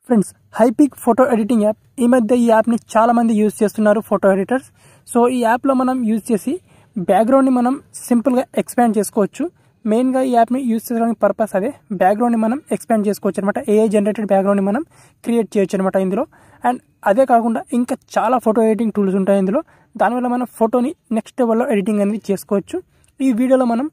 Friends, హైపిక్ photo editing app ఈ మధ్య ఈ యాప్ని చాలా మంది యూజ్ చేస్తున్నారు ఫోటో ఎడిటర్స్. సో ఈ యాప్లో మనం యూజ్ చేసి బ్యాక్గ్రౌండ్ని మనం సింపుల్గా ఎక్స్పాండ్ చేసుకోవచ్చు. మెయిన్గా ఈ యాప్ని యూజ్ చేయడానికి పర్పస్ అదే, బ్యాక్గ్రౌండ్ని మనం ఎక్స్పాండ్ చేసుకోవచ్చు అనమాట. ఏఐ జనరేటెడ్ బ్యాక్గ్రౌండ్ని మనం క్రియేట్ చేయొచ్చు అనమాట ఇందులో. అండ్ అదే కాకుండా ఇంకా చాలా ఫోటో ఎడిటింగ్ టూల్స్ ఉంటాయి ఇందులో. దానివల్ల మనం ఫోటోని నెక్స్ట్ లెవెల్లో ఎడిటింగ్ అనేది చేసుకోవచ్చు. ఈ వీడియోలో మనం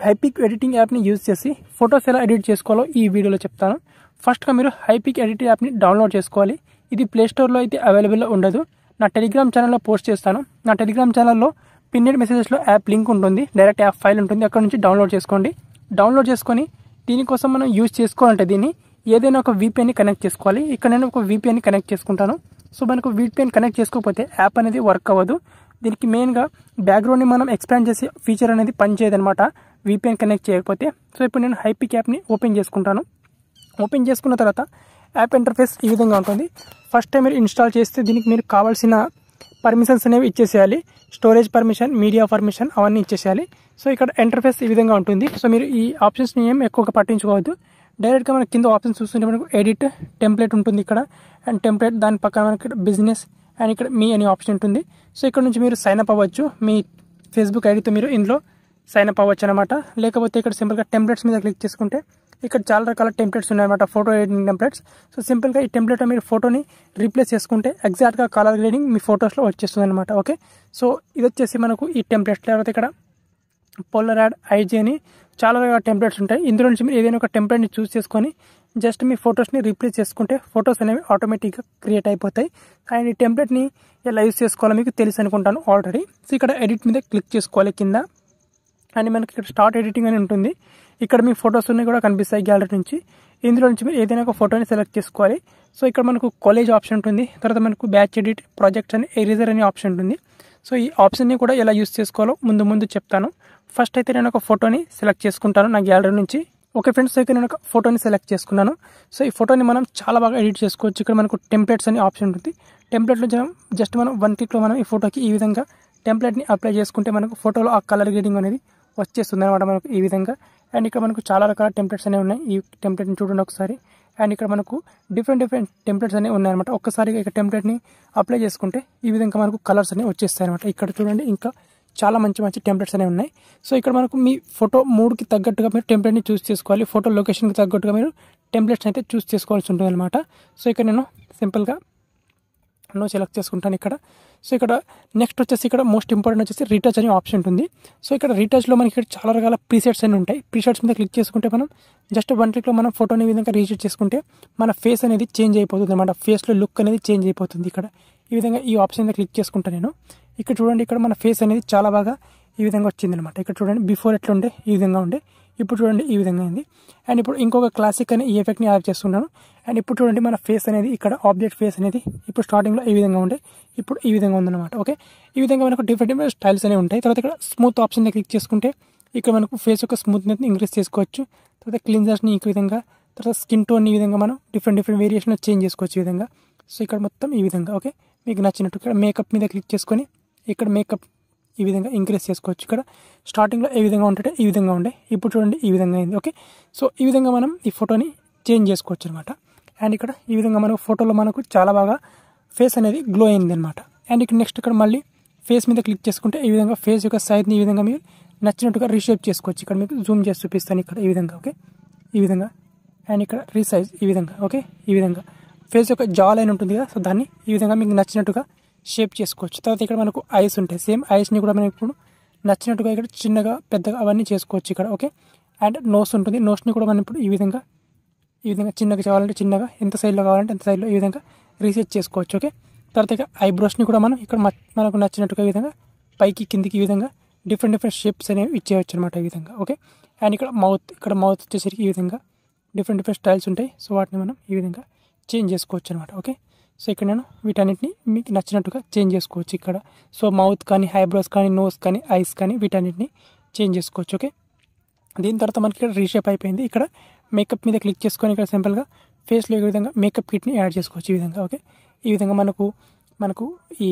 హైపిక్ ఎడిటింగ్ యాప్ని యూజ్ చేసి ఫొటోస్ ఎలా ఎడిట్ చేసుకోవాలో ఈ వీడియోలో చెప్తాను. ఫస్ట్గా మీరు హైపిక్ ఎడిటింగ్ యాప్ని డౌన్లోడ్ చేసుకోవాలి. ఇది ప్లేస్టోర్లో అయితే అవైలబుల్లో ఉండదు. నా టెలిగ్రామ్ ఛానల్లో పోస్ట్ చేస్తాను. నా టెలిగ్రామ్ ఛానల్లో పిన్నెడ్ మెసేజెస్లో యాప్ లింక్ ఉంటుంది, డైరెక్ట్ యాప్ ఫైల్ ఉంటుంది, అక్కడ నుంచి డౌన్లోడ్ చేసుకోండి. డౌన్లోడ్ చేసుకొని దీనికోసం మనం యూజ్ చేసుకోవాలంటే దీన్ని ఏదైనా ఒక VPNని కనెక్ట్ చేసుకోవాలి. ఇక్కడ నేను ఒక VPNని కనెక్ట్ చేసుకుంటాను. సో మనకు VPN కనెక్ట్ చేసుకోకపోతే యాప్ అనేది వర్క్ అవ్వదు. దీనికి మెయిన్గా బ్యాక్గ్రౌండ్ని మనం ఎక్స్పాండ్ చేసే ఫీచర్ అనేది పనిచేయదనమాట VPN కనెక్ట్ చేయకపోతే. సో ఇప్పుడు నేను హైపిక్ యాప్ని ఓపెన్ చేసుకుంటాను. ఓపెన్ చేసుకున్న తర్వాత యాప్ ఇంటర్ఫేస్ ఈ విధంగా ఉంటుంది. ఫస్ట్ టైం మీరు ఇన్స్టాల్ చేస్తే దీనికి మీరు కావాల్సిన పర్మిషన్స్ అనేవి ఇచ్చేసేయాలి. స్టోరేజ్ పర్మిషన్, మీడియా పర్మిషన్ అవన్నీ ఇచ్చేసేయాలి. సో ఇక్కడ ఇంటర్ఫేస్ ఈ విధంగా ఉంటుంది. సో మీరు ఈ ఆప్షన్స్ని ఏం ఎక్కువగా పట్టించుకోవద్దు. డైరెక్ట్గా మనకి కింద ఆప్షన్స్ చూస్తుంటే మనకు ఎడిట్ టెంప్లెట్ ఉంటుంది ఇక్కడ. అండ్ టెంప్లెట్ దాని పక్కన మనకి బిజినెస్ అండ్ ఇక్కడ మీ అనే ఆప్షన్ ఉంటుంది. సో ఇక్కడ నుంచి మీరు సైన్ అప్ అవ్వచ్చు. మీ ఫేస్బుక్ ఐడితో మీరు ఇందులో సైన్ అప్ అవ్వచ్చు అనమాట. లేకపోతే ఇక్కడ సింపుల్గా టెంప్లెట్స్ మీద క్లిక్ చేసుకుంటే ఇక్కడ చాలా రకాల టెంప్లెట్స్ ఉన్నాయన్నమాట, ఫోటో ఎడిటింగ్ టెంప్లెట్స్. సో సింపుల్గా ఈ టెంప్లెట్ మీరు ఫోటోని రీప్లేస్ చేసుకుంటే ఎగ్జాక్ట్గా కలర్ గ్రేడింగ్ మీ ఫోటోస్లో వచ్చేస్తుంది అనమాట. ఓకే, సో ఇది వచ్చేసి మనకు ఈ టెంప్లెట్స్. లేకపోతే ఇక్కడ పోలరాడ్, ఐజీ అని చాలా రకాల టెంప్లెట్స్ ఉంటాయి. ఇందులో నుంచి మీరు ఏదైనా ఒక టెంప్లెట్ని చూస్ చేసుకొని జస్ట్ మీ ఫొటోస్ని రీప్లేస్ చేసుకుంటే ఫొటోస్ అనేవి ఆటోమేటిక్గా క్రియేట్ అయిపోతాయి. అండ్ ఈ టెంప్లెట్ని ఎలా యూస్ చేసుకోవాలో మీకు తెలుసు అనుకుంటాను ఆల్రెడీ. సో ఇక్కడ ఎడిట్ మీద క్లిక్ చేసుకోవాలి కింద. అండ్ మనకి ఇక్కడ స్టార్ట్ ఎడిటింగ్ అని ఉంటుంది. ఇక్కడ మీ ఫొటోస్ అన్నీ కూడా కనిపిస్తాయి గ్యాలరీ నుంచి. ఇందులో నుంచి మీరు ఏదైనా ఒక ఫోటోని సెలెక్ట్ చేసుకోవాలి. సో ఇక్కడ మనకు కాలేజ్ ఆప్షన్ ఉంటుంది. తర్వాత మనకు బ్యాచ్ ఎడిట్, ప్రాజెక్ట్స్ అని, ఎరేజర్ అనే ఆప్షన్ ఉంటుంది. సో ఈ ఆప్షన్ని కూడా ఎలా యూస్ చేసుకోవాలో ముందు చెప్తాను. ఫస్ట్ అయితే నేను ఒక ఫోటోని సెలెక్ట్ చేసుకుంటాను నా గ్యాలరీ నుంచి. ఓకే ఫ్రెండ్స్, సో ఇక్కడ నేను ఒక ఫోటోని సెలెక్ట్ చేసుకున్నాను. సో ఈ ఫోటోని మనం చాలా బాగా ఎడిట్ చేసుకోవచ్చు. ఇక్కడ మనకు టెంప్లెట్స్ అనే ఆప్షన్ ఉంటుంది. టెంప్లెట్లో జస్ట్ మనం వన్ క్లిక్లో మనం ఈ ఫోటోకి ఈ విధంగా టెంప్లెట్ని అప్లై చేసుకుంటే మనకు ఫోటోలో ఆ కలర్ గ్రేడింగ్ అనేది వచ్చేస్తుంది అనమాట మనకు ఈ విధంగా. అండ్ ఇక్కడ మనకు చాలా రకాల టెంప్లెట్స్ అనేవి ఉన్నాయి. ఈ టెంప్లెట్ని చూడండి ఒకసారి. అండ్ ఇక్కడ మనకు డిఫరెంట్ టెంప్లెట్స్ అనేవి ఉన్నాయన్నమాట. ఒక్కసారిగా ఇక్కడ టెంప్లెట్ని అప్లై చేసుకుంటే ఈ విధంగా మనకు కలర్స్ అనేవి వచ్చేస్తాయి అనమాట. ఇక్కడ చూడండి ఇంకా చాలా మంచి టెంప్లెట్స్ అనేవి ఉన్నాయి. సో ఇక్కడ మనకు మీ ఫోటో మూడ్కి తగ్గట్టుగా మీరు టెంప్లెట్ని చూస్ చేసుకోవాలి. ఫోటో లొకేషన్కి తగ్గట్టుగా మీరు టెంప్లెట్స్ అయితే చూస్ చేసుకోవాల్సి ఉంటుంది అనమాట. సో ఇక్కడ నేను సింపుల్గా సెలెక్ట్ చేసుకుంటాను ఇక్కడ. సో ఇక్కడ నెక్స్ట్ వచ్చేసి ఇక్కడ మోస్ట్ ఇంపార్టెంట్ వచ్చేసి రీటచ్ అనే ఆప్షన్ ఉంటుంది. సో ఇక్కడ రీటచ్లో మనకి ఇక్కడ చాలా రకాల ప్రీసెట్స్ అని ఉంటాయి. ప్రీసెట్స్ మీద క్లిక్ చేసుకుంటే మనం జస్ట్ వన్ క్లిక్లో మనం ఫోటోని ఈ విధంగా రీసెట్ చేసుకుంటే మన ఫేస్ అనేది చేంజ్ అయిపోతుంది అనమాట. ఫేస్లో లుక్ అనేది చేంజ్ అయిపోతుంది. ఇక్కడ ఈ విధంగా ఈ ఆప్షన్ మీద క్లిక్ చేసుకుంటాను నేను. ఇక్కడ చూడండి, ఇక్కడ మన ఫేస్ అనేది చాలా బాగా ఈ విధంగా వచ్చింది అనమాట. ఇక్కడ చూడండి, బిఫోర్ ఎట్లా ఉండే ఈ విధంగా ఉండే, ఇప్పుడు చూడండి ఈ విధంగా అయింది. అండ్ ఇప్పుడు ఇంకొక క్లాసిక్ అనే ఈ ఎఫెక్ట్ని యాడ్ చేస్తున్నాను. అండ్ ఇప్పుడు చూడండి మన ఫేస్ అనేది ఇక్కడ ఆబ్జెక్ట్ ఫేస్ అనేది ఇప్పుడు స్టార్టింగ్లో ఈ విధంగా ఉండే, ఇప్పుడు ఈ విధంగా ఉందన్నమాట. ఓకే, ఈ విధంగా మనకు డిఫరెంట్ స్టైల్స్ అనేవి ఉంటాయి. తర్వాత ఇక్కడ స్మూత్ ఆప్షన్ క్లిక్ చేసుకుంటే ఇక్కడ మనకు ఫేస్ యొక్క స్మూత్నెస్ని ఇంక్రీజ్ చేసుకోవచ్చు. తర్వాత క్లీన్జర్స్ని ఈ విధంగా, తర్వాత స్కిన్ టోన్ ఈ విధంగా మనం డిఫరెంట్ వేరియేషన్ చేంజ్ చేసుకోవచ్చు ఈ విధంగా. సో ఇక్కడ మొత్తం ఈ విధంగా. ఓకే, మీకు నచ్చినట్టు ఇక్కడ మేకప్ మీద క్లిక్ చేసుకొని ఇక్కడ మేకప్ ఈ విధంగా ఇంక్రీజ్ చేసుకోవచ్చు. ఇక్కడ స్టార్టింగ్లో ఏ విధంగా ఉంటే ఈ విధంగా ఉండే, ఇప్పుడు చూడండి ఈ విధంగా అయింది. ఓకే, సో ఈ విధంగా మనం ఈ ఫోటోని చేంజ్ చేసుకోవచ్చు అనమాట. అండ్ ఇక్కడ ఈ విధంగా మనకు ఫోటోలో మనకు చాలా బాగా ఫేస్ అనేది గ్లో అయింది అనమాట. అండ్ ఇక్కడ నెక్స్ట్ ఇక్కడ మళ్ళీ ఫేస్ మీద క్లిక్ చేసుకుంటే ఈ విధంగా ఫేస్ యొక్క సైజ్ని ఈ విధంగా మీరు నచ్చినట్టుగా రీషేప్ చేసుకోవచ్చు. ఇక్కడ మీకు జూమ్ చేసి చూపిస్తాను ఇక్కడ ఈ విధంగా. ఓకే, ఈ విధంగా. అండ్ ఇక్కడ రీసైజ్ ఈ విధంగా. ఓకే, ఈ విధంగా ఫేస్ యొక్క జా లైన్ ఉంటుంది కదా, సో దాన్ని ఈ విధంగా మీకు నచ్చినట్టుగా షేప్ చేసుకోవచ్చు. తర్వాత ఇక్కడ మనకు ఐస్ ఉంటాయి. సేమ్ ఐస్ని కూడా మనం ఇప్పుడు నచ్చినట్టుగా ఇక్కడ చిన్నగా పెద్దగా అవన్నీ చేసుకోవచ్చు ఇక్కడ. ఓకే, అండ్ నోస్ ఉంటుంది. నోస్ని కూడా మనం ఇప్పుడు ఈ విధంగా చిన్నగా కావాలంటే చిన్నగా, ఎంత సైడ్లో కావాలంటే ఎంత సైడ్లో ఈ విధంగా రీసెట్ చేసుకోవచ్చు. ఓకే, తర్వాత ఇక్కడ ఐబ్రోస్ని కూడా మనం ఇక్కడ మనకు నచ్చినట్టుగా ఈ విధంగా పైకి కిందికి ఈ విధంగా డిఫరెంట్ షేప్స్ అనేవి ఇచ్చేయచ్చు అనమాట ఈ విధంగా. ఓకే, అండ్ ఇక్కడ మౌత్ వచ్చేసరికి ఈ విధంగా డిఫరెంట్ స్టైల్స్ ఉంటాయి. సో వాటిని మనం ఈ విధంగా చేంజ్ చేసుకోవచ్చు అనమాట. ఓకే, సో ఇక్కడ నేను వీటన్నిటిని మీకు నచ్చినట్టుగా చేంజ్ చేసుకోవచ్చు ఇక్కడ. సో మౌత్ కానీ, ఐబ్రోస్ కానీ, నోస్ కానీ, ఐస్ కానీ వీటన్నిటిని చేంజ్ చేసుకోవచ్చు. ఓకే, దీని తర్వాత మనకి ఇక్కడ రీషేప్ అయిపోయింది. ఇక్కడ మేకప్ మీద క్లిక్ చేసుకొని ఇక్కడ సింపుల్గా ఫేస్లో ఈ విధంగా మేకప్ కిట్ని యాడ్ చేసుకోవచ్చు ఈ విధంగా. ఓకే, ఈ విధంగా మనకు ఈ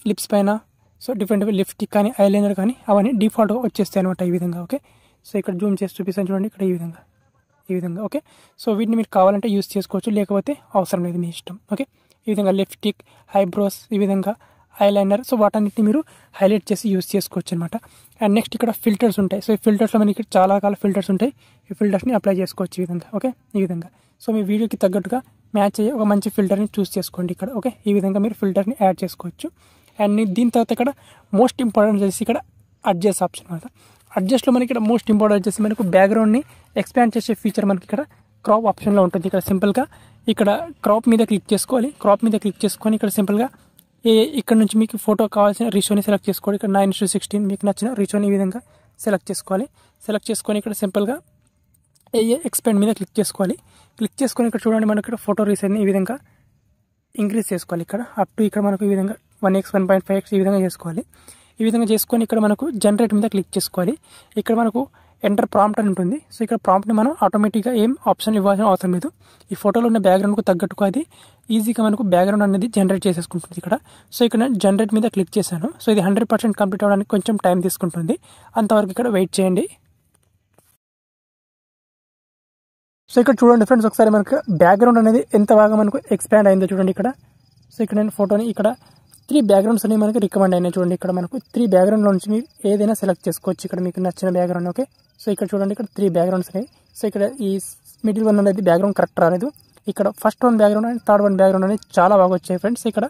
లిప్స్ పైన సో డిఫరెంట్ లిప్స్టిక్ కానీ, ఐలైనర్ కానీ అవన్నీ డిఫాల్ట్గా వచ్చేస్తాయి అనమాట ఈ విధంగా. ఓకే, సో ఇక్కడ జూమ్ చేసి చూపిస్తాను చూడండి. ఇక్కడ ఈ ఈ విధంగా. ఓకే, సో వీటిని మీరు కావాలంటే యూస్ చేసుకోవచ్చు, లేకపోతే అవసరం లేదు, మీ ఇష్టం. ఓకే, ఈ విధంగా లిప్స్టిక్, ఐబ్రోస్, ఈ విధంగా ఐలైనర్, సో వాటన్నిటిని మీరు హైలైట్ చేసి యూస్ చేసుకోవచ్చు అనమాట. అండ్ నెక్స్ట్ ఇక్కడ ఫిల్టర్స్ ఉంటాయి. సో ఈ ఫిల్టర్స్లో మనకి చాలా రకాల ఫిల్టర్స్ ఉంటాయి. ఈ ఫిల్టర్స్ని అప్లై చేసుకోవచ్చు ఈ విధంగా. ఓకే, ఈ విధంగా. సో మీ వీడియోకి తగ్గట్టుగా మ్యాచ్ అయ్యే ఒక మంచి ఫిల్టర్ని చూస్ చేసుకోండి ఇక్కడ. ఓకే, ఈ విధంగా మీరు ఫిల్టర్ని యాడ్ చేసుకోవచ్చు. అండ్ దీని తర్వాత ఇక్కడ మోస్ట్ ఇంపార్టెంట్ వచ్చేసి ఇక్కడ అడ్జస్ట్ ఆప్షన్ అనమాట. అడ్జస్ట్లో మనకి ఇక్కడ మోస్ట్ ఇంపార్టెంట్ వచ్చేసి మనకు బ్యాక్గ్రౌండ్ని ఎక్స్పాండ్ చేసే ఫీచర్ మనకి ఇక్కడ క్రాప్ ఆప్షన్లో ఉంటుంది. ఇక్కడ సింపుల్గా ఇక్కడ క్రాప్ మీద క్లిక్ చేసుకోవాలి. క్రాప్ మీద క్లిక్ చేసుకొని ఇక్కడ సింపుల్గా ఇక్కడ నుంచి మీకు ఫోటో కావాల్సిన రిషోని సెలెక్ట్ చేసుకోవాలి. ఇక్కడ 9:16 మీకు నచ్చిన రిషోని ఈ విధంగా సెలెక్ట్ చేసుకోవాలి. సెలెక్ట్ చేసుకొని ఇక్కడ సింపుల్గా ఎక్స్పాండ్ మీద క్లిక్ చేసుకోవాలి. క్లిక్ చేసుకొని ఇక్కడ చూడండి, మనకి ఇక్కడ ఫోటో రీసైజ్ని ఈ విధంగా ఇంక్రీజ్ చేసుకోవాలి. ఇక్కడ అప్ టు ఇక్కడ మనకు ఈ విధంగా 1x 1.5x ఈ విధంగా చేసుకోవాలి. ఈ విధంగా చేసుకొని ఇక్కడ మనకు జనరేట్ మీద క్లిక్ చేసుకోవాలి. ఇక్కడ మనకు ఎంటర్ ప్రాంప్ట్ అని ఉంటుంది. సో ఇక్కడ ప్రాంప్ట్ని మనం ఆటోమేటిక్గా ఏం ఆప్షన్ ఇవ్వాల్సిన అవసరం లేదు. ఈ ఫోటోలో ఉన్న బ్యాక్గ్రౌండ్కు తగ్గట్టుగా అది ఈజీగా మనకు బ్యాక్గ్రౌండ్ అనేది జనరేట్ చేసేసుకుంటుంది ఇక్కడ. సో ఇక్కడ నేను జనరేట్ మీద క్లిక్ చేశాను. సో ఇది 100% కంప్లీట్ అవ్వడానికి కొంచెం టైం తీసుకుంటుంది. అంతవరకు ఇక్కడ వెయిట్ చేయండి. సో ఇక్కడ చూడండి ఫ్రెండ్స్, ఒకసారి మనకు బ్యాక్గ్రౌండ్ అనేది ఎంత బాగా మనకు ఎక్స్పాండ్ అయిందో చూడండి ఇక్కడ. సో ఇక్కడ నేను ఫోటోని ఇక్కడ 3 బ్యాక్గ్రౌండ్స్ అనేవి మనకు రికమెండ్ అయినాయి. చూడండి ఇక్కడ మనకు 3 బ్యాక్గ్రౌండ్లో నుంచి మీరు ఏదైనా సెలెక్ట్ చేసుకోవచ్చు. ఇక్కడ మీకు నచ్చిన బ్యాక్గ్రౌండ్. ఓకే, సో ఇక్కడ చూడండి ఇక్కడ 3 బ్యాక్గ్రౌండ్స్ అనేవి. సో ఇక్కడ ఈ మిడిల్ వన్ అనేది బ్యాక్గ్రౌండ్ కరెక్ట్ రాలేదు. ఇక్కడ first one background and third one background అనేది చాలా బాగా వచ్చాయి ఫ్రెండ్స్. ఇక్కడ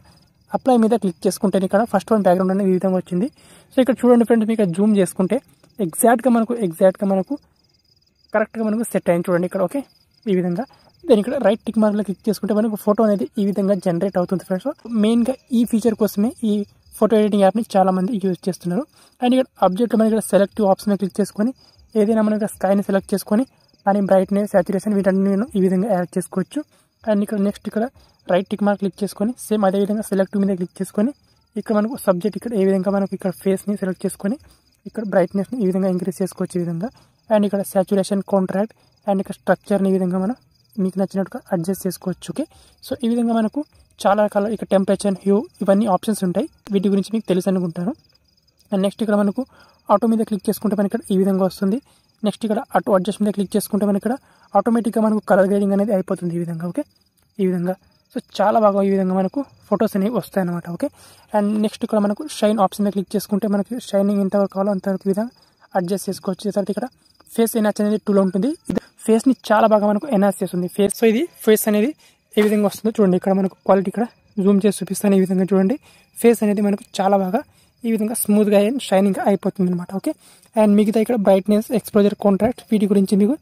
అప్లై మీద క్లిక్ చేసుకుంటే ఇక్కడ ఫస్ట్ వన్ బ్యాక్గ్రౌండ్ అనేది ఈ విధంగా వచ్చింది. సో ఇక్కడ చూడండి ఫ్రెండ్స్, మీకు జూమ్ చేసుకుంటే ఎగ్జాక్ట్గా మనకు కరెక్ట్గా మనకు సెట్ అయింది చూడండి ఇక్కడ. ఓకే, ఈ విధంగా. దెన్ ఇక్కడ రైట్ టిక్ మార్క్లో క్లిక్ చేసుకుంటే మనకు ఫోటో అనేది ఈ విధంగా జనరేట్ అవుతుంది ఫ్రెండ్స్. మెయిన్గా ఈ ఫీచర్ కోసమే ఈ ఫోటో ఎడిటింగ్ యాప్ని చాలామంది యూజ్ చేస్తున్నారు. అండ్ ఇక్కడ అబ్జెక్ట్లో మనకి ఇక్కడ సెలెక్టివ్ ఆప్షన్ క్లిక్ చేసుకొని ఏదైనా మనకి స్కైని సెలెక్ట్ చేసుకొని దాని బ్రైట్నెస్, సాచురేషన్ వీటన్ని నేను ఈ విధంగా యాడ్ చేసుకోవచ్చు. అండ్ ఇక్కడ నెక్స్ట్ ఇక్కడ రైట్ టిక్ మార్క్ క్లిక్ చేసుకొని సేమ్ అదేవిధంగా సెలెక్టివ్ మీద క్లిక్ చేసుకొని ఇక్కడ మనకు సబ్జెక్ట్ ఇక్కడ ఏ విధంగా మనకు ఇక్కడ ఫేస్ని సెలెక్ట్ చేసుకొని ఇక్కడ బ్రైట్నెస్ని ఈ విధంగా ఇంక్రీజ్ చేసుకోవచ్చు ఈ విధంగా. అండ్ ఇక్కడ సాచురేషన్, కాంట్రాక్ట్ అండ్ ఇక్కడ స్ట్రక్చర్ని ఈ విధంగా మనం మీకు నచ్చినట్టుగా అడ్జస్ట్ చేసుకోవచ్చు. ఓకే, సో ఈ విధంగా మనకు చాలా రకాల ఇక్కడ టెంపరేచర్, హ్యూ ఇవన్నీ ఆప్షన్స్ ఉంటాయి. వీటి గురించి మీకు తెలుసు అనుకుంటాను. అండ్ నెక్స్ట్ ఇక్కడ మనకు ఆటో మీద క్లిక్ చేసుకుంటే మనకి ఇక్కడ ఈ విధంగా వస్తుంది. నెక్స్ట్ ఇక్కడ ఆటో అడ్జస్ట్ మీద క్లిక్ చేసుకుంటే మనకి ఇక్కడ ఆటోమేటిక్గా మనకు కలర్ గ్రేడింగ్ అనేది అయిపోతుంది ఈ విధంగా. ఓకే, ఈ విధంగా. సో చాలా బాగా ఈ విధంగా మనకు ఫొటోస్ అనేవి వస్తాయి అన్నమాట. ఓకే, అండ్ నెక్స్ట్ ఇక్కడ మనకు షైన్ ఆప్షన్ మీద క్లిక్ చేసుకుంటే మనకి షైనింగ్ ఎంతవరకు కావాలో అంతవరకు విధంగా అడ్జస్ట్ చేసుకోవచ్చు. తర్వాత ఇక్కడ ఫేస్ ఎన్హాన్స్ అనేది టూల్ ఉంటుంది. ఇది ఫేస్ని చాలా బాగా మనకు ఎన్హాన్స్ చేస్తుంది ఫేస్. సో ఇది ఫేస్ అనేది ఏ విధంగా వస్తుందో చూడండి. ఇక్కడ మనకు క్వాలిటీ ఇక్కడ జూమ్ చేసి చూపిస్తాను. ఈ విధంగా చూడండి, ఫేస్ అనేది మనకు చాలా బాగా ఈ విధంగా స్మూత్గా అండ్ షైనింగ్గా అయిపోతుంది అనమాట. ఓకే, అండ్ మిగతా ఇక్కడ బ్రైట్నెస్, ఎక్స్పోజర్, కాంట్రాక్ట్ వీటి గురించి మీకు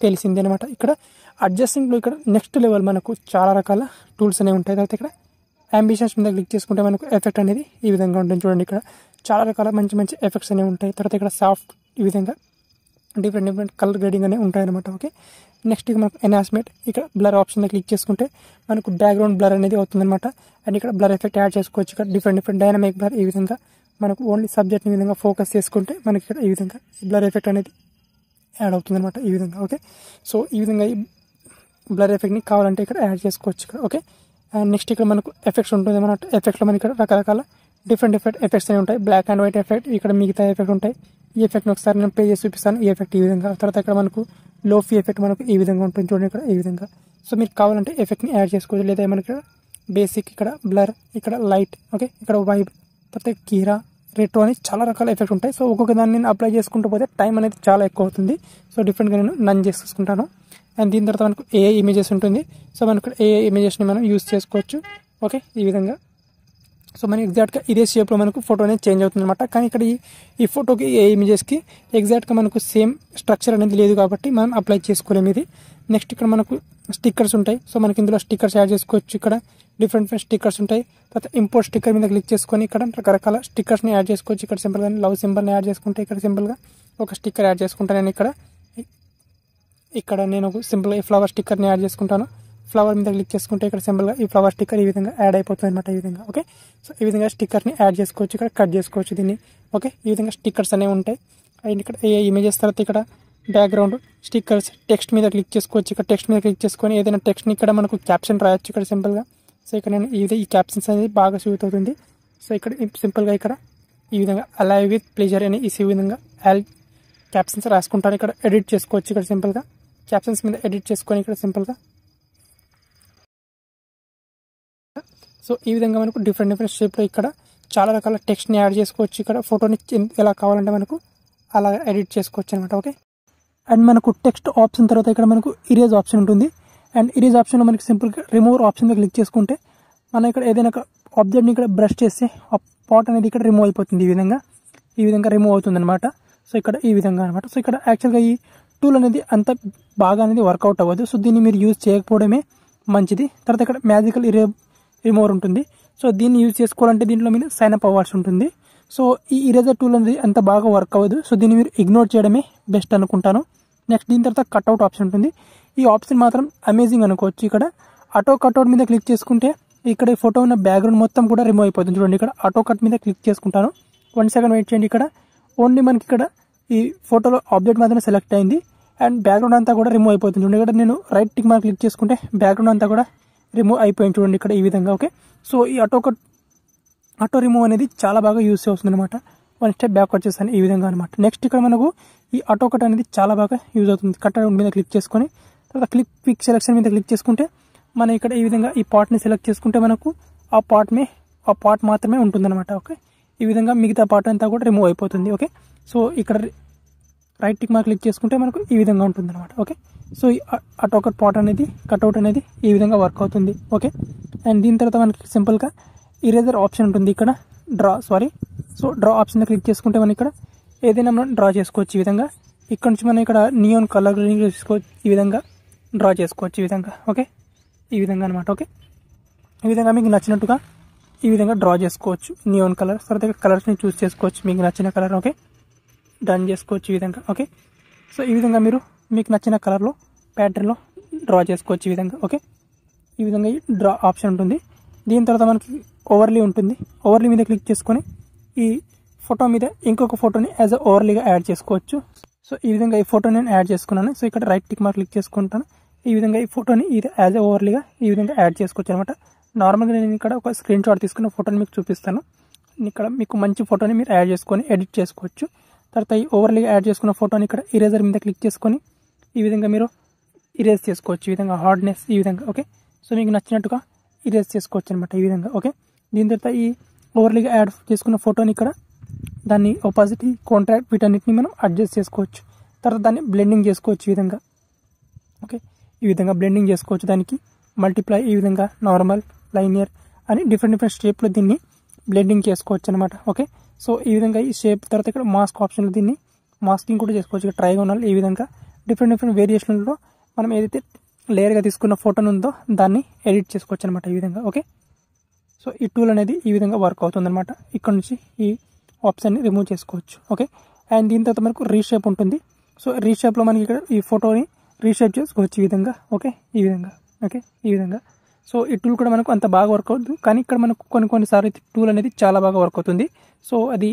తెలిసిందే అనమాట. ఇక్కడ అడ్జస్టింగ్లో ఇక్కడ నెక్స్ట్ లెవెల్ మనకు చాలా రకాల టూల్స్ అనేవి ఉంటాయి. తర్వాత ఇక్కడ అంబిషన్స్ మీద క్లిక్ చేసుకుంటే మనకు ఎఫెక్ట్ అనేది ఈ విధంగా ఉంటుంది చూడండి. ఇక్కడ చాలా రకాల మంచి మంచి ఎఫెక్ట్స్ అనేవి ఉంటాయి. తర్వాత ఇక్కడ సాఫ్ట్ ఈ విధంగా డిఫరెంట్ కలర్ గ్రేడింగ్ అనేవి ఉంటాయి అనమాట. ఓకే, నెక్స్ట్ మనకు ఎన్హాన్స్మెంట్ ఇక్కడ బ్లర్ ఆప్షన్ మీద క్లిక్ చేసుకుంటే మనకు బ్యాక్గ్రౌండ్ బ్లర్ అనేది అవుతుంది అనమాట. అండ్ ఇక్కడ బ్లర్ ఎఫెక్ట్ యాడ్ చేసుకోవచ్చు. ఇక్కడ డిఫరెంట్ డైనమిక్ బ్లర్ ఈ విధంగా మనకు ఓన్లీ సబ్జెక్ట్ని ఈ విధంగా ఫోకస్ చేసుకుంటే మనకి ఇక్కడ ఈ విధంగా బ్లర్ ఎఫెక్ట్ అనేది యాడ్ అవుతుంది అనమాట ఈ విధంగా. ఓకే, సో ఈ విధంగా ఈ బ్లర్ ఎఫెక్ట్ని కావాలంటే ఇక్కడ యాడ్ చేసుకోవచ్చు ఇక్కడ. ఓకే, అండ్ నెక్స్ట్ ఇక్కడ మనకు ఎఫెక్ట్స్ ఉంటుంది అన్నమాట. ఎఫెక్ట్లో మనకి ఇక్కడ రకరకాల డిఫరెంట్ ఎఫెక్ట్స్ అనేవి ఉంటాయి. బ్లాక్ అండ్ వైట్ ఎఫెక్ట్, ఇక్కడ మిగతా ఎఫెక్ట్ ఉంటాయి. ఈ ఎఫెక్ట్ని ఒకసారి నేను ప్లే చేసి చూపిస్తాను. ఈ ఎఫెక్ట్ ఈ విధంగా. తర్వాత ఇక్కడ మనకు లోఫీ ఎఫెక్ట్ మనకు ఈ విధంగా ఉంటుంది చూడండి ఇక్కడ ఈ విధంగా. సో మీరు కావాలంటే ఎఫెక్ట్ని యాడ్ చేసుకోవచ్చు. లేదా మనకి బేసిక్, ఇక్కడ బ్లర్, ఇక్కడ లైట్, ఓకే, ఇక్కడ వైబ్, తర్వాత కీరా, రెట్రో అని చాలా రకాల ఎఫెక్ట్ ఉంటాయి. సో ఒక్కొక్క దాన్ని నేను అప్లై చేసుకుంటూ పోతే టైం అనేది చాలా ఎక్కువ అవుతుంది. సో డిఫరెంట్గా నేను నన్ చేసుకుంటాను. అండ్ దీని తర్వాత మనకు ఏ ఇమేజెస్ ఉంటుంది. సో మనకు ఏ ఇమేజెస్ని మనం యూస్ చేసుకోవచ్చు. ఓకే, ఈ విధంగా. సో మనకి ఎగ్జాక్ట్గా ఇదే షేప్లో మనకు ఫోటో అనేది చేంజ్ అవుతుంది అనమాట. కానీ ఇక్కడ ఈ ఫోటోకి ఏ ఇమేజెస్కి ఎగ్జాక్ట్గా మనకు సేమ్ స్ట్రక్చర్ అనేది లేదు కాబట్టి మనం అప్లై చేసుకోలేము ఇది. నెక్స్ట్ ఇక్కడ మనకు స్టిక్కర్స్ ఉంటాయి. సో మనకి ఇందులో స్టిక్కర్స్ యాడ్ చేసుకోవచ్చు. ఇక్కడ డిఫరెంట్ స్టిక్కర్స్ ఉంటాయి. తర్వాత ఇంపోర్ట్ స్టిక్కర్ మీద క్లిక్ చేసుకొని ఇక్కడ రకరకాల స్టిక్కర్స్ని యాడ్ చేసుకోవచ్చు. ఇక్కడ సింపుల్గా లవ్ సింబల్ని యాడ్ చేసుకుంటే ఇక్కడ సింపుల్గా ఒక స్టిక్కర్ యాడ్ చేసుకుంటాను నేను. ఇక్కడ నేను ఒక సింపుల్గా ఈ ఫ్లవర్ స్టిక్కర్ని యాడ్ చేసుకుంటాను. ఫ్లవర్ మీద క్లిక్ చేసుకుంటే ఇక్కడ సింపుల్గా ఈ ఫ్లవర్ స్టిక్కర్ ఈ విధంగా యాడ్ అయిపోతుంది అనమాట ఈ విధంగా. ఓకే, సో ఈ విధంగా స్టిక్కర్ని యాడ్ చేసుకోవచ్చు. ఇక్కడ కట్ చేసుకోవచ్చు దీన్ని. ఓకే, ఈ విధంగా స్టిక్కర్స్ అనేవి ఉంటాయి. అండ్ ఇక్కడ ఏ ఇమేజెస్ తర్వాత ఇక్కడ బ్యాక్గ్రౌండ్ స్టిక్కర్స్, టెక్స్ట్ మీద క్లిక్ చేసుకోవచ్చు. ఇక్కడ టెక్స్ట్ మీద క్లిక్ చేసుకొని ఏదైనా టెక్స్ట్ని ఇక్కడ మనకు క్యాప్షన్ రాయొచ్చు ఇక్కడ సింపుల్గా. సో ఇక్కడ నేను ఈ క్యాప్షన్స్ అనేది బాగా సూట్ అవుతుంది. సో ఇక్కడ సింపుల్గా ఇక్కడ ఈ విధంగా అలైవ్ విత్ ప్లెజర్ అని ఈ విధంగా క్యాప్షన్స్ రాసుకుంటారు. ఇక్కడ ఎడిట్ చేసుకోవచ్చు ఇక్కడ సింపుల్గా. క్యాప్షన్స్ మీద ఎడిట్ చేసుకొని ఇక్కడ సింపుల్గా సో ఈ విధంగా మనకు డిఫరెంట్ షేప్లో ఇక్కడ చాలా రకాల టెక్స్ట్ని యాడ్ చేసుకోవచ్చు. ఇక్కడ ఫోటోని ఎలా కావాలంటే మనకు అలా ఎడిట్ చేసుకోవచ్చు అనమాట. ఓకే, అండ్ మనకు టెక్స్ట్ ఆప్షన్ తర్వాత ఇక్కడ మనకు ఇరేజ్ ఆప్షన్ ఉంటుంది. అండ్ ఇరేజ్ ఆప్షన్లో మనకి సింపుల్గా రిమూవ్ ఆప్షన్ మీద క్లిక్ చేసుకుంటే మనం ఇక్కడ ఏదైనా ఒక ఆబ్జెక్ట్ని ఇక్కడ బ్రష్ చేస్తే ఆ పాట్ అనేది ఇక్కడ రిమూవ్ అయిపోతుంది. ఈ విధంగా రిమూవ్ అవుతుంది అనమాట. సో ఇక్కడ ఈ విధంగా అనమాట. సో ఇక్కడ యాక్చువల్గా ఈ టూల్ అనేది అంత బాగా అనేది వర్కౌట్ అవ్వదు. సో దీన్ని మీరు యూజ్ చేయకపోవడమే మంచిది. తర్వాత ఇక్కడ మ్యాజికల్ రిమూవర్ ఉంటుంది. సో దీన్ని యూజ్ చేసుకోవాలంటే దీంట్లో మీరు సైన్ అప్ అవ్వాల్సి ఉంటుంది. సో ఈ ఇరేజర్ టూల్ అనేది అంత బాగా వర్క్ అవ్వదు. సో దీన్ని మీరు ఇగ్నోర్ చేయడమే బెస్ట్ అనుకుంటాను. నెక్స్ట్ దీని తర్వాత కట్అవుట్ ఆప్షన్ ఉంటుంది. ఈ ఆప్షన్ మాత్రం అమేజింగ్ అనుకోవచ్చు. ఇక్కడ ఆటో కట్అవుట్ మీద క్లిక్ చేసుకుంటే ఇక్కడ ఫోటో ఉన్న బ్యాక్గ్రౌండ్ మొత్తం కూడా రిమూవ్ అయిపోతుంది. చూడండి, ఇక్కడ ఆటో కట్ మీద క్లిక్ చేసుకుంటాను. 1 సెకండ్ వెయిట్ చేయండి. ఇక్కడ ఓన్లీ మనకి ఇక్కడ ఈ ఫోటోలో ఆబ్జెక్ట్ మాత్రమే సెలెక్ట్ అయింది అండ్ బ్యాక్గ్రౌండ్ అంతా కూడా రిమూవ్ అయిపోతుంది. చూడండి, ఇక్కడ నేను రైట్ టిక్ మార్క్ క్లిక్ చేసుకుంటే బ్యాక్గ్రౌండ్ అంతా కూడా రిమూవ్ అయిపోయింది. చూడండి ఇక్కడ ఈ విధంగా. ఓకే, సో ఈ ఆటో రిమూవ్ అనేది చాలా బాగా యూస్ అవుతుంది అనమాట. 1 స్టెప్ బ్యాక్ వచ్చేసాను ఈ విధంగా అనమాట. నెక్స్ట్ ఇక్కడ మనకు ఈ ఆటో కట్ అనేది చాలా బాగా యూజ్ అవుతుంది. కట్ మీద క్లిక్ చేసుకొని తర్వాత క్విక్ సెలెక్షన్ మీద క్లిక్ చేసుకుంటే మనం ఇక్కడ ఈ విధంగా ఈ పార్ట్ని సెలెక్ట్ చేసుకుంటే మనకు ఆ పార్ట్ మాత్రమే ఉంటుందన్నమాట. ఓకే, ఈ విధంగా మిగతా పార్ట్ అంతా కూడా రిమూవ్ అయిపోతుంది. ఓకే, సో ఇక్కడ రైట్ టిక్ మార్క్ క్లిక్ చేసుకుంటే మనకు ఈ విధంగా ఉంటుంది అనమాట. ఓకే, సో ఈ ఆటో కట్అవుట్ అనేది ఈ విధంగా వర్క్ అవుతుంది. ఓకే, అండ్ దీని తర్వాత మనకి సింపుల్గా ఇరేజర్ ఆప్షన్ ఉంటుంది. ఇక్కడ డ్రా ఆప్షన్ క్లిక్ చేసుకుంటే మనం ఇక్కడ ఏదైనా మనం డ్రా చేసుకోవచ్చు. ఈ విధంగా ఇక్కడ నుంచి మనం ఇక్కడ నియాన్ కలర్ చేసుకోవచ్చు. ఈ విధంగా డ్రా చేసుకోవచ్చు. ఈ విధంగా. ఓకే, ఈ విధంగా అనమాట. ఓకే, ఈ విధంగా మీకు నచ్చినట్టుగా ఈ విధంగా డ్రా చేసుకోవచ్చు. నియాన్ కలర్ తర్వాత కలర్స్ని చూస్ చేసుకోవచ్చు మీకు నచ్చిన కలర్. ఓకే, డన్ చేసుకోవచ్చు ఈ విధంగా. ఓకే, సో ఈ విధంగా మీరు మీకు నచ్చిన కలర్లో ప్యాటర్న్లో డ్రా చేసుకోవచ్చు ఈ విధంగా. ఓకే, ఈ విధంగా ఈ డ్రా ఆప్షన్ ఉంటుంది. దీని తర్వాత మనకి ఓవర్లీ ఉంటుంది. ఓవర్లీ మీద క్లిక్ చేసుకొని ఈ ఫోటో మీద ఇంకొక ఫోటోని యాజ్ అ ఓవర్లీగా యాడ్ చేసుకోవచ్చు. సో ఈ విధంగా ఈ ఫోటో నేను యాడ్ చేసుకున్నాను. సో ఇక్కడ రైట్ టిక్ మార్క్ క్లిక్ చేసుకుంటాను. ఈ విధంగా ఈ ఫోటోని ఇది యాజ్ అ ఓవర్లీగా ఈ విధంగా యాడ్ చేసుకోవచ్చు అనమాట. నార్మల్గా నేను ఇక్కడ ఒక స్క్రీన్ షాట్ తీసుకున్న ఫోటోని మీకు చూపిస్తాను. ఇక్కడ మీకు మంచి ఫోటోని మీరు యాడ్ చేసుకొని ఎడిట్ చేసుకోవచ్చు. తర్వాత ఈ ఓవర్లీగా యాడ్ చేసుకున్న ఫోటోని ఇక్కడ ఇరేజర్ మీద క్లిక్ చేసుకొని ఈ విధంగా మీరు ఇరేజ్ చేసుకోవచ్చు. ఈ విధంగా హార్డ్నెస్ ఈ విధంగా. ఓకే, సో మీకు నచ్చినట్టుగా ఇరేజ్ చేసుకోవచ్చు అనమాట ఈ విధంగా. ఓకే, దీని తర్వాత ఈ ఓవర్లీగా యాడ్ చేసుకున్న ఫోటోని ఇక్కడ దాన్ని ఒపాసిటీ కాంట్రాక్ట్ వీటన్నిటిని మనం అడ్జస్ట్ చేసుకోవచ్చు. తర్వాత దాన్ని బ్లెండింగ్ చేసుకోవచ్చు ఈ విధంగా. ఓకే, ఈ విధంగా బ్లెండింగ్ చేసుకోవచ్చు. దానికి మల్టిప్లై ఈ విధంగా నార్మల్ లైనియర్ అని డిఫరెంట్ షేప్లో దీన్ని బ్లెండింగ్ చేసుకోవచ్చు అనమాట. ఓకే, సో ఈ విధంగా ఈ షేప్ తర్వాత ఇక్కడ మాస్క్ ఆప్షన్లో దీన్ని మాస్కింగ్ కూడా చేసుకోవచ్చు. ఇక్కడ ట్రైగోనల్ ఈ విధంగా డిఫరెంట్ వేరియేషన్లో మనం ఏదైతే లేయర్గా తీసుకున్న ఫోటోను ఉందో దాన్ని ఎడిట్ చేసుకోవచ్చు అనమాట ఈ విధంగా. ఓకే, సో ఈ టూల్ అనేది ఈ విధంగా వర్క్ అవుతుంది అనమాట. ఇక్కడ నుంచి ఈ ఆప్షన్ని రిమూవ్ చేసుకోవచ్చు. ఓకే, అండ్ దీని తర్వాత మనకు రీషేప్ ఉంటుంది. సో రీషేప్లో మనకి ఇక్కడ ఈ ఫోటోని రీషేప్ చేసుకోవచ్చు ఈ విధంగా. ఓకే, ఈ విధంగా. ఓకే, ఈ విధంగా. సో ఈ టూల్ కూడా మనకు అంత బాగా వర్క్ అవుతుంది, కానీ ఇక్కడ మనకు కొన్నిసార్లు టూల్ అనేది చాలా బాగా వర్క్ అవుతుంది. సో అది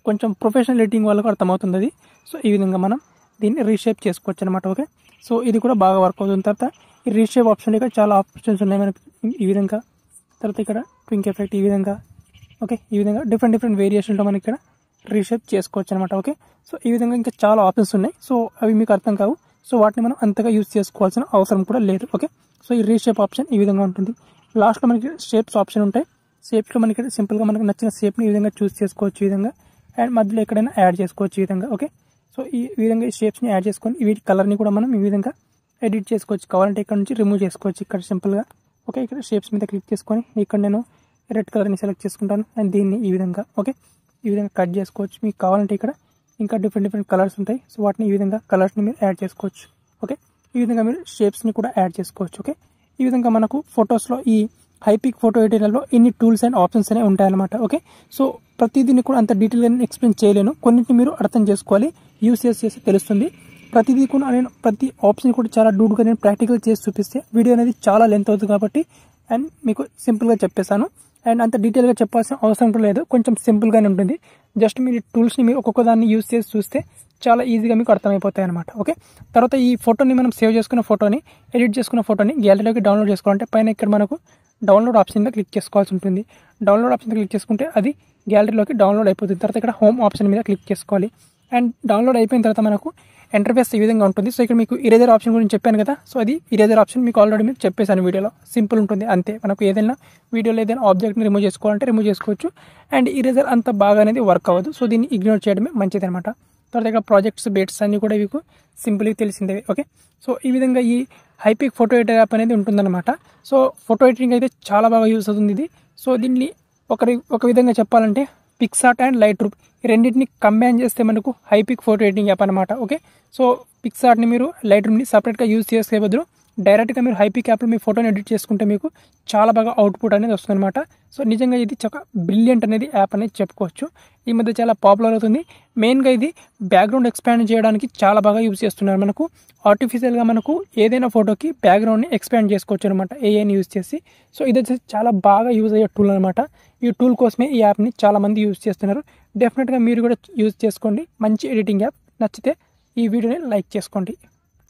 కొంచెం ప్రొఫెషనల్ ఎడిటింగ్ వాళ్ళకు అర్థమవుతుంది అది. సో ఈ విధంగా మనం దీన్ని రీషేప్ చేసుకోవచ్చు అనమాట. ఓకే, సో ఇది కూడా బాగా వర్క్ అవుతుంది. తర్వాత ఈ రీషేప్ ఆప్షన్ ఇక్కడ చాలా ఆప్షన్స్ ఉన్నాయి మనకి ఈ విధంగా. తర్వాత ఇక్కడ ట్వింక్ ఎఫెక్ట్ ఈ విధంగా. ఓకే, ఈ విధంగా డిఫరెంట్ వేరియేషన్లో మనకి ఇక్కడ రీషేప్ చేసుకోవచ్చు అనమాట. ఓకే, సో ఈ విధంగా ఇంకా చాలా ఆప్షన్స్ ఉన్నాయి. సో అవి మీకు అర్థం కావు. సో వాటిని మనం అంతగా యూజ్ చేసుకోవాల్సిన అవసరం కూడా లేదు. ఓకే, సో ఈ రీషేప్ ఆప్షన్ ఈ విధంగా ఉంటుంది. లాస్ట్లో మనకి షేప్స్ ఆప్షన్ ఉంటాయి. షేప్స్లో మనకి సింపుల్గా మనకు నచ్చిన షేప్ని ఈ విధంగా చూస్ చేసుకోవచ్చు ఈ విధంగా. అండ్ మధ్యలో ఎక్కడైనా యాడ్ చేసుకోవచ్చు ఈ విధంగా. ఓకే, సో ఈ విధంగా ఈ షేప్స్ని యాడ్ చేసుకొని వీటి కలర్ని కూడా మనం ఈ విధంగా ఎడిట్ చేసుకోవచ్చు. కావాలంటే ఇక్కడ నుంచి రిమూవ్ చేసుకోవచ్చు ఇక్కడ సింపుల్గా. ఓకే, ఇక్కడ షేప్స్ మీద క్లిక్ చేసుకొని ఇక్కడ నేను రెడ్ కలర్ని సెలెక్ట్ చేసుకుంటాను అండ్ దీన్ని ఈ విధంగా. ఓకే, ఈ విధంగా కట్ చేసుకోవచ్చు. మీకు కావాలంటే ఇక్కడ ఇంకా డిఫరెంట్ కలర్స్ ఉంటాయి. సో వాటిని ఈ విధంగా కలర్స్ని మీరు యాడ్ చేసుకోవచ్చు. ఓకే, ఈ విధంగా మీరు షేప్స్ని కూడా యాడ్ చేసుకోవచ్చు. ఓకే, ఈ విధంగా మనకు ఫొటోస్లో ఈ హైపిక్ ఫోటో ఎడిటర్లో ఇన్ని టూల్స్ అండ్ ఆప్షన్స్ అనేవి ఉంటాయన్నమాట. ఓకే, సో ప్రతిదీని కూడా అంత డీటెయిల్గా నేను ఎక్స్ప్లెయిన్ చేయలేను. కొన్నింటిని మీరు అర్థం చేసుకోవాలి, యూస్ చేసి తెలుస్తుంది. ప్రతిదీ కూడా నేను ప్రతి ఆప్షన్ కూడా చాలా డూడ్గా నేను ప్రాక్టికల్ చేసి చూపిస్తే వీడియో అనేది చాలా లెంత్ అవుతుంది కాబట్టి అండ్ మీకు సింపుల్గా చెప్పేశాను. అండ్ అంత డీటెయిల్గా చెప్పాల్సిన అవసరం కూడా లేదు, కొంచెం సింపుల్గానే ఉంటుంది. జస్ట్ మీరు టూల్స్ని మీరు ఒక్కొక్క దాన్ని యూస్ చేసి చూస్తే చాలా ఈజీగా మీకు అర్థమైపోతాయి అనమాట. ఓకే, తర్వాత ఈ ఫోటోని మనం సేవ్ చేసుకున్న ఫోటోని ఎడిట్ చేసుకున్న ఫోటోని గ్యాలరీలోకి డౌన్లోడ్ చేసుకోవాలంటే పైన ఇక్కడ మనకు డౌన్లోడ్ ఆప్షన్ మీద క్లిక్ చేసుకోవాల్సి ఉంటుంది. డౌన్లోడ్ ఆప్షన్ మీద క్లిక్ చేసుకుంటే అది గ్యాలరీలోకి డౌన్లోడ్ అయిపోతుంది. తర్వాత ఇక్కడ హోమ్ ఆప్షన్ మీద క్లిక్ చేసుకోవాలి. అండ్ డౌన్లోడ్ అయిపోయిన తర్వాత మనకు ఇంటర్ఫేస్ ఈ విధంగా ఉంటుంది. సో ఇక్కడ మీకు ఇరేజర్ ఆప్షన్ గురించి చెప్పాను కదా, సో అది ఇరేజర్ ఆప్షన్ మీకు ఆల్రెడీ మీకు చెప్పేశాను వీడియోలో. సింపుల్ ఉంటుంది అంతే. మనకు ఏదైనా వీడియోలో ఏదైనా ఆబ్జెక్ట్ని రిమూవ్ చేసుకోవాలంటే రిమూవ్ చేసుకోవచ్చు. అండ్ ఇరేజర్ అంత బాగా అనేది వర్క్ అవ్వదు, సో దీన్ని ఇగ్నోర్ చేయడమే మంచిది అనమాట. తర్వాత ఇక్కడ ప్రాజెక్ట్స్ బేట్స్ అన్నీ కూడా మీకు సింపుల్గా తెలిసిందేవి. ఓకే, సో ఈ విధంగా ఈ హైపిక్ ఫోటో ఎడిటర్ యాప్ అనేది ఉంటుందన్నమాట. సో ఫోటో ఎడిటింగ్ అయితే చాలా బాగా యూస్ అవుతుంది ఇది. సో దీన్ని ఒక విధంగా చెప్పాలంటే పిక్సార్ట్ అండ్ లైట్ రూమ్ ఈ రెండింటిని కంబైన్ చేస్తే మనకు హైపిక్ ఫోటో ఎడిటింగ్ యాప్ అనమాట. ఓకే, సో పిక్సార్ట్ని మీరు లైట్ రూమ్ని సపరేట్గా యూజ్ చేసే బదులు డైరెక్ట్గా మీరు హైపిక్ యాప్లో మీ ఫోటోని ఎడిట్ చేసుకుంటే మీకు చాలా బాగా అవుట్పుట్ అనేది వస్తుందన్నమాట. సో నిజంగా ఇది చాలా బ్రిలియంట్ అనేది యాప్ అనేది చెప్పుకోవచ్చు. ఈ మధ్య చాలా పాపులర్ అవుతుంది. మెయిన్గా ఇది బ్యాక్గ్రౌండ్ ఎక్స్పాండ్ చేయడానికి చాలా బాగా యూజ్ చేస్తున్నారు. మనకు ఆర్టిఫిషియల్గా మనకు ఏదైనా ఫోటోకి బ్యాక్గ్రౌండ్ని ఎక్స్పాండ్ చేసుకోవచ్చు అనమాట ఏఐని యూజ్ చేసి. సో ఇది వచ్చేసి చాలా బాగా యూజ్ అయ్యే టూల్ అనమాట. ఈ టూల్ కోసమే ఈ యాప్ని చాలామంది యూజ్ చేస్తున్నారు. డెఫినెట్గా మీరు కూడా యూజ్ చేసుకోండి. మంచి ఎడిటింగ్ యాప్. నచ్చితే ఈ వీడియోని లైక్ చేసుకోండి.